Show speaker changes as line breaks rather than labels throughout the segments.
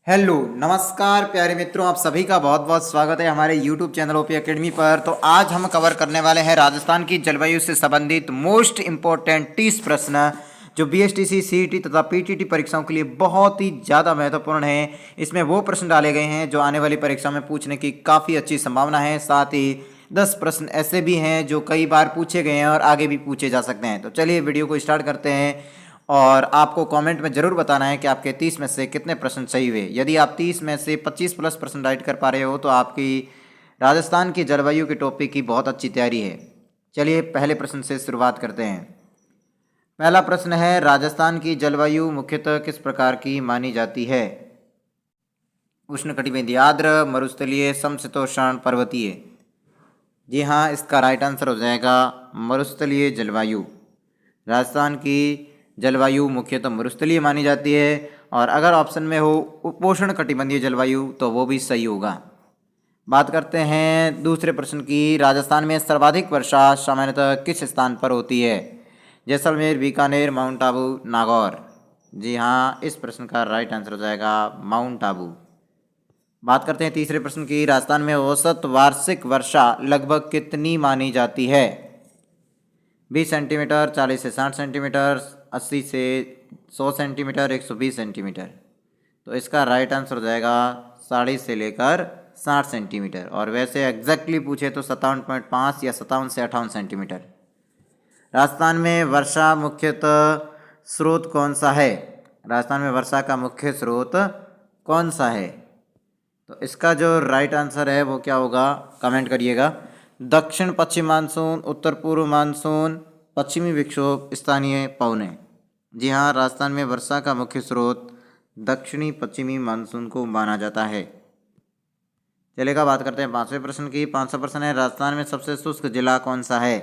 Hello नमस्कार प्यारे मित्रों, आप सभी का बहुत बहुत स्वागत है हमारे YouTube चैनल ओपी एकेडमी पर। तो आज हम कवर करने वाले हैं राजस्थान की जलवायु से संबंधित मोस्ट इम्पोर्टेंट 30 प्रश्न जो बीएसटीसी, सीईटी तथा पीटीटी परीक्षाओं के लिए बहुत ही ज़्यादा महत्वपूर्ण है। इसमें वो प्रश्न डाले गए हैं जो आने वाली परीक्षा में पूछने की काफ़ी अच्छी संभावना है। साथ ही 10 प्रश्न ऐसे भी हैं जो कई बार पूछे गए हैं और आगे भी पूछे जा सकते हैं। तो चलिए वीडियो को स्टार्ट करते हैं और आपको कमेंट में ज़रूर बताना है कि आपके 30 में से कितने प्रश्न सही हुए। यदि आप 30 में से 25 प्लस प्रश्न राइट कर पा रहे हो तो आपकी राजस्थान की जलवायु के टॉपिक की बहुत अच्छी तैयारी है। चलिए पहले प्रश्न से शुरुआत करते हैं। पहला प्रश्न है, राजस्थान की जलवायु मुख्यतः किस प्रकार की मानी जाती है? उष्णकटिबंधीय, आर्द्र, मरुस्थलीय, समशीतोष्ण, पर्वतीय। जी हाँ, इसका राइट आंसर हो जाएगा मरुस्थलीय जलवायु। राजस्थान की जलवायु मुख्यतः मरुस्थलीय मानी जाती है। और अगर ऑप्शन में हो उपोष्ण कटिबंधीय जलवायु तो वो भी सही होगा। बात करते हैं दूसरे प्रश्न की। राजस्थान में सर्वाधिक वर्षा सामान्यतः किस स्थान पर होती है? जैसलमेर, बीकानेर, माउंट आबू, नागौर। जी हाँ, इस प्रश्न का राइट आंसर हो जाएगा माउंट आबू। बात करते हैं तीसरे प्रश्न की। राजस्थान में औसत वार्षिक वर्षा लगभग कितनी मानी जाती है? 20 सेंटीमीटर, 40 से 60 सेंटीमीटर, 80 से 100 सेंटीमीटर, 120 सेंटीमीटर। तो इसका राइट आंसर हो जाएगा 40 से लेकर 60 सेंटीमीटर। और वैसे एग्जैक्टली पूछे तो 57.5 या 57 से 58 सेंटीमीटर। राजस्थान में वर्षा मुख्यतः स्रोत कौन सा है? राजस्थान में वर्षा का मुख्य स्रोत कौन सा है? तो इसका जो राइट आंसर है वो क्या होगा, कमेंट करिएगा। दक्षिण पश्चिम मानसून, उत्तर पूर्व मानसून, पश्चिमी विक्षोभ, स्थानीय पवनें। जी हाँ, राजस्थान में वर्षा का मुख्य स्रोत दक्षिणी पश्चिमी मानसून को माना जाता है। चलेगा, बात करते हैं पांचवें प्रश्न की। पांचवा प्रश्न है, राजस्थान में सबसे शुष्क जिला कौन सा है?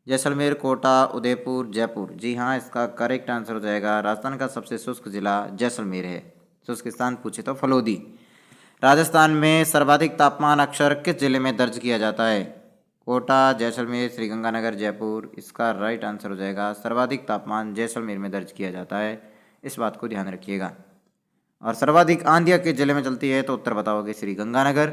जैसलमेर, कोटा, उदयपुर, जयपुर। जी हाँ, इसका करेक्ट आंसर हो जाएगा राजस्थान का सबसे शुष्क जिला जैसलमेर है। शुष्क स्थान पूछे तो फलोदी। राजस्थान में सर्वाधिक तापमान अक्सर किस जिले में दर्ज किया जाता है? कोटा, जैसलमेर, श्रीगंगानगर, जयपुर। इसका राइट आंसर हो जाएगा सर्वाधिक तापमान जैसलमेर में दर्ज किया जाता है। इस बात को ध्यान रखिएगा। और सर्वाधिक आंधियाँ किस जिले में चलती है? तो उत्तर बताओगे श्रीगंगानगर।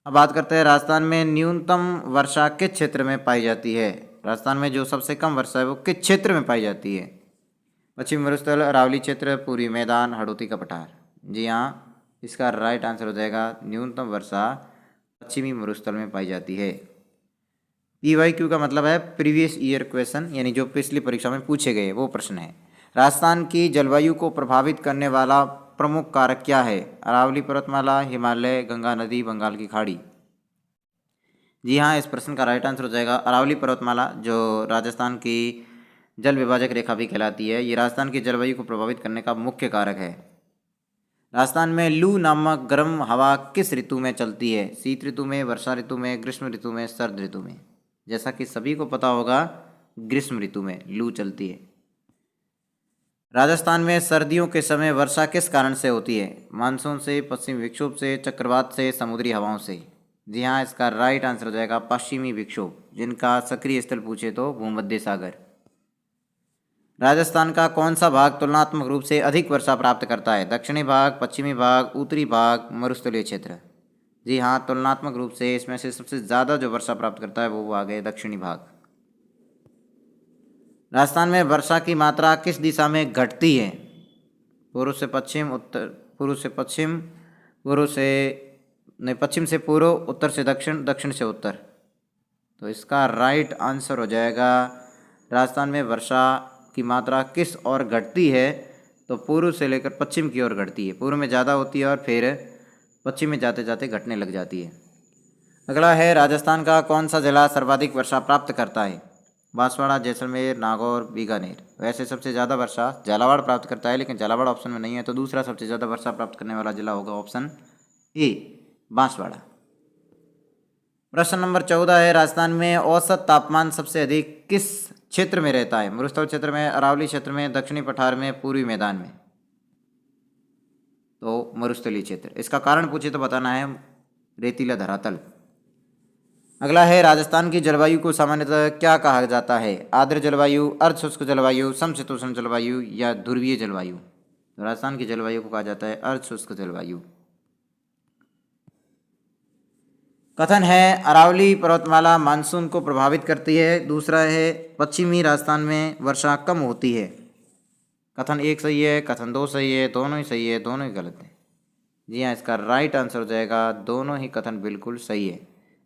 अब बात करते हैं राजस्थान में न्यूनतम वर्षा किस क्षेत्र में पाई जाती है? राजस्थान में जो सबसे कम वर्षा है वो किस क्षेत्र में पाई जाती है? पश्चिमी मरुस्थल, अरावली क्षेत्र, पूर्वी मैदान, हड़ौती का पठार। जी हाँ, इसका राइट आंसर हो जाएगा न्यूनतम वर्षा पश्चिमी मरुस्थल में पाई जाती है। PYQ का मतलब है प्रीवियस ईयर क्वेश्चन, यानी जो पिछली परीक्षा में पूछे गए वो प्रश्न है। राजस्थान की जलवायु को प्रभावित करने वाला प्रमुख कारक क्या है? अरावली पर्वतमाला, हिमालय, गंगा नदी, बंगाल की खाड़ी। जी हाँ, इस प्रश्न का राइट आंसर हो जाएगा अरावली पर्वतमाला, जो राजस्थान की जल विभाजक रेखा भी कहलाती है। ये राजस्थान की जलवायु को प्रभावित करने का मुख्य कारक है। राजस्थान में लू नामक गर्म हवा किस ऋतु में चलती है? शीत ऋतु में, वर्षा ऋतु में, ग्रीष्म ऋतु में, शरद ऋतु में। जैसा कि सभी को पता होगा, ग्रीष्म ऋतु में लू चलती है। राजस्थान में सर्दियों के समय वर्षा किस कारण से होती है? मानसून से, पश्चिमी विक्षोभ से, चक्रवात से, समुद्री हवाओं से। जी हाँ, इसका राइट आंसर हो जाएगा पश्चिमी विक्षोभ, जिनका सक्रिय स्थल पूछे तो भूमध्य सागर। राजस्थान का कौन सा भाग तुलनात्मक रूप से अधिक वर्षा प्राप्त करता है? दक्षिणी भाग, पश्चिमी भाग, उत्तरी भाग, मरुस्थलीय क्षेत्र। जी हाँ, तुलनात्मक रूप से इसमें से सबसे ज़्यादा जो वर्षा प्राप्त करता है वो भाग है दक्षिणी भाग। राजस्थान में वर्षा की मात्रा किस दिशा में घटती है? पूर्व से पश्चिम, उत्तर, पूर्व से पश्चिम, पूर्व से नहीं, पश्चिम से पूर्व, उत्तर से दक्षिण, दक्षिण से उत्तर। तो इसका राइट आंसर हो जाएगा राजस्थान में वर्षा की मात्रा किस ओर घटती है? तो पूर्व से लेकर पश्चिम की ओर घटती है। पूर्व में ज़्यादा होती है और फिर पश्चिम में जाते जाते घटने लग जाती है। अगला है, राजस्थान का कौन सा जिला सर्वाधिक वर्षा प्राप्त करता है? बांसवाड़ा, जैसलमेर, नागौर, बीकानेर। वैसे सबसे ज़्यादा वर्षा झालावाड़ प्राप्त करता है, लेकिन झालावाड़ ऑप्शन में नहीं है, तो दूसरा सबसे ज़्यादा वर्षा प्राप्त करने वाला जिला होगा ऑप्शन ए, बांसवाड़ा। प्रश्न नंबर 14 है, राजस्थान में औसत तापमान सबसे अधिक किस क्षेत्र में रहता है? मरुस्थल क्षेत्र में, अरावली क्षेत्र में, दक्षिणी पठार में, पूर्वी मैदान में। तो मरुस्थलीय क्षेत्र। इसका कारण पूछे तो बताना है रेतीला धरातल। अगला है, राजस्थान की जलवायु को सामान्यतः क्या कहा जाता है? आर्द्र जलवायु, अर्ध शुष्क जलवायु, समशीतोष्ण जलवायु या ध्रुवीय जलवायु। तो राजस्थान की जलवायु को कहा जाता है अर्ध शुष्क जलवायु। कथन है अरावली पर्वतमाला मानसून को प्रभावित करती है। दूसरा है पश्चिमी राजस्थान में वर्षा कम होती है। कथन एक सही है, कथन दो सही है, दोनों ही सही है, दोनों ही गलत है। जी हाँ, इसका राइट आंसर हो जाएगा दोनों ही कथन बिल्कुल सही है।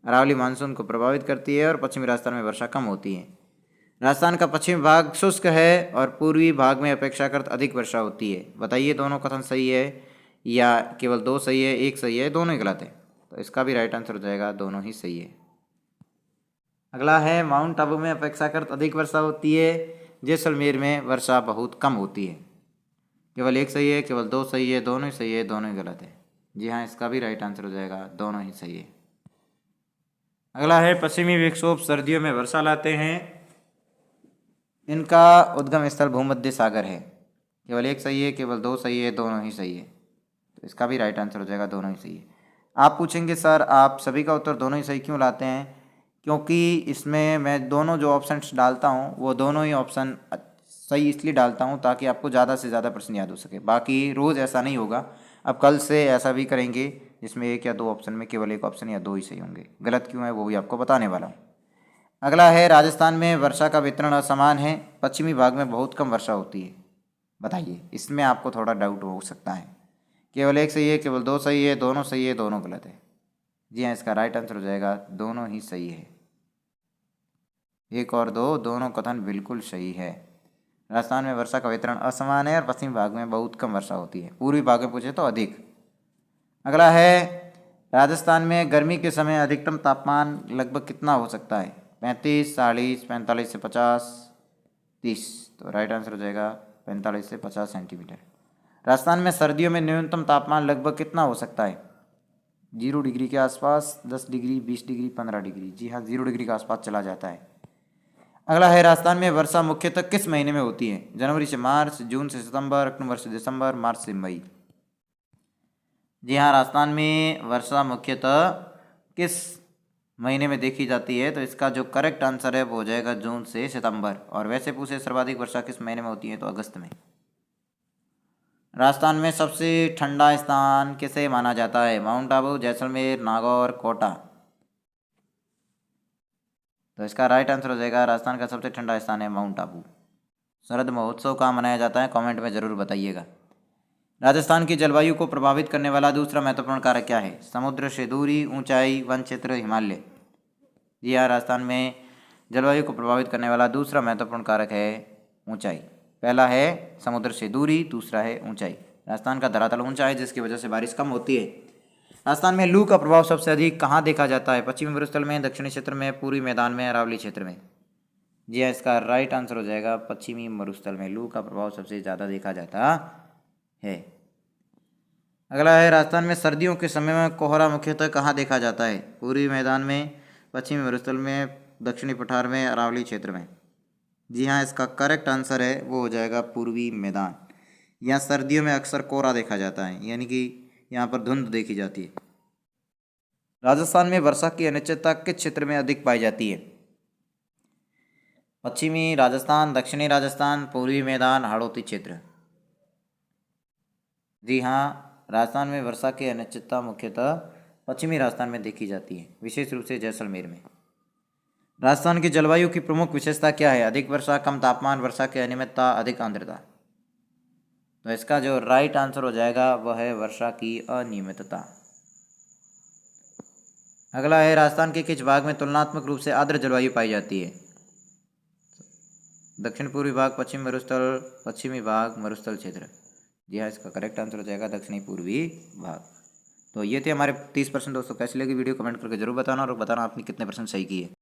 अरावली मानसून को प्रभावित करती है और पश्चिमी राजस्थान में वर्षा कम होती है। राजस्थान का पश्चिमी भाग शुष्क है और पूर्वी भाग में अपेक्षाकृत अधिक वर्षा होती है। बताइए दोनों कथन सही है या केवल दो सही है, एक सही है, दोनों ही गलत है। तो इसका भी राइट आंसर हो जाएगा दोनों ही सही है। अगला है माउंट आबू में अपेक्षाकृत अधिक वर्षा होती है, जैसलमेर में वर्षा बहुत कम होती है। केवल एक सही है, केवल दो सही है, दोनों ही सही है, दोनों ही गलत है। जी हाँ, इसका भी राइट आंसर हो जाएगा दोनों ही सही है। अगला है पश्चिमी विक्षोभ सर्दियों में वर्षा लाते हैं। इनका उद्गम स्थल भूमध्य सागर है। केवल एक सही है, केवल दो सही है, दोनों ही सही है। तो इसका भी राइट आंसर हो जाएगा दोनों ही सही है। आप पूछेंगे सर आप सभी का उत्तर दोनों ही सही क्यों लाते हैं? क्योंकि इसमें मैं दोनों जो ऑप्शंस डालता हूँ वो दोनों ही ऑप्शन सही इसलिए डालता हूँ ताकि आपको ज़्यादा से ज़्यादा प्रश्न याद हो सके। बाकी रोज़ ऐसा नहीं होगा, अब कल से ऐसा भी करेंगे जिसमें एक या दो ऑप्शन में केवल एक ऑप्शन या दो ही सही होंगे। गलत क्यों है वो भी आपको बताने वाला हूँ। अगला है राजस्थान में वर्षा का वितरण असमान है, पश्चिमी भाग में बहुत कम वर्षा होती है। बताइए, इसमें आपको थोड़ा डाउट हो सकता है। केवल एक सही है, केवल दो सही है, दोनों सही है, दोनों गलत है। जी हाँ, इसका राइट आंसर हो जाएगा दोनों ही सही है। एक और दो दोनों कथन बिल्कुल सही है। राजस्थान में वर्षा का वितरण असमान है और पश्चिमी भाग में बहुत कम वर्षा होती है, पूर्वी भाग में पूछे तो अधिक। अगला है राजस्थान में गर्मी के समय अधिकतम तापमान लगभग कितना हो सकता है? 35, 40, 45 से 50, 30। तो राइट आंसर हो जाएगा 45 से 50 सेंटीमीटर। राजस्थान में सर्दियों में न्यूनतम तापमान लगभग कितना हो सकता है? 0 डिग्री के आसपास, 10 डिग्री, 20 डिग्री, 15 डिग्री। जी हाँ, 0 डिग्री के आसपास चला जाता है। अगला है राजस्थान में वर्षा मुख्यतः किस महीने में होती है? जनवरी से मार्च, जून से सितंबर, अक्टूबर से दिसंबर, मार्च से मई। जी हाँ, राजस्थान में वर्षा मुख्यतः किस महीने में देखी जाती है? तो इसका जो करेक्ट आंसर है वो हो जाएगा जून से सितंबर। और वैसे पूछे सर्वाधिक वर्षा किस महीने में होती है? तो अगस्त में। राजस्थान में सबसे ठंडा स्थान किसे माना जाता है? माउंट आबू, जैसलमेर, नागौर, कोटा। तो इसका राइट आंसर हो जाएगा राजस्थान का सबसे ठंडा स्थान है माउंट आबू। शरद महोत्सव कहाँ मनाया जाता है? कमेंट में ज़रूर बताइएगा। राजस्थान की जलवायु को प्रभावित करने वाला दूसरा महत्वपूर्ण कारक क्या है? समुद्र से दूरी, ऊंचाई, वन क्षेत्र, हिमालय। जी हाँ, राजस्थान में जलवायु को प्रभावित करने वाला दूसरा महत्वपूर्ण कारक है ऊंचाई। पहला है समुद्र से दूरी, दूसरा है ऊंचाई। राजस्थान का धरातल ऊंचा है जिसकी वजह से बारिश कम होती है। राजस्थान में लू का प्रभाव सबसे अधिक कहाँ देखा जाता है? पश्चिमी मरुस्थल में, दक्षिणी क्षेत्र में, पूर्वी मैदान में, अरावली क्षेत्र में। जी हाँ, इसका राइट आंसर हो जाएगा पश्चिमी मरुस्थल में लू का प्रभाव सबसे ज़्यादा देखा जाता है। अगला है राजस्थान में सर्दियों के समय में कोहरा मुख्यतः कहाँ देखा जाता है? पूर्वी मैदान में, पश्चिमी मरुस्थल में, दक्षिणी पठार में, अरावली क्षेत्र में। जी हाँ, इसका करेक्ट आंसर है वो हो जाएगा पूर्वी मैदान। यहाँ सर्दियों में अक्सर कोहरा देखा जाता है, यानी कि यहाँ पर धुंध देखी जाती है। राजस्थान में वर्षा की अनिश्चितता किस क्षेत्र में अधिक पाई जाती है? पश्चिमी राजस्थान, दक्षिणी राजस्थान, पूर्वी मैदान, हाड़ौती क्षेत्र। जी हाँ, राजस्थान में वर्षा की अनिश्चितता मुख्यतः पश्चिमी राजस्थान में देखी जाती है, विशेष रूप से जैसलमेर में। राजस्थान की जलवायु की प्रमुख विशेषता क्या है? अधिक वर्षा, कम तापमान, वर्षा की अनियमितता, अधिक आर्द्रता। तो इसका जो राइट आंसर हो जाएगा वह है वर्षा की अनियमितता। अगला है राजस्थान के किस भाग में तुलनात्मक रूप से आर्द्र जलवायु पाई जाती है? दक्षिण पूर्वी भाग, पश्चिम मरुस्थल, पश्चिमी भाग, मरुस्थल क्षेत्र। जी हाँ, इसका करेक्ट आंसर हो जाएगा दक्षिणी पूर्वी भाग। तो ये थे हमारे 30% दोस्तों। कैसी लगी वीडियो कमेंट करके जरूर बताना और बताना आपने कितने % सही किए।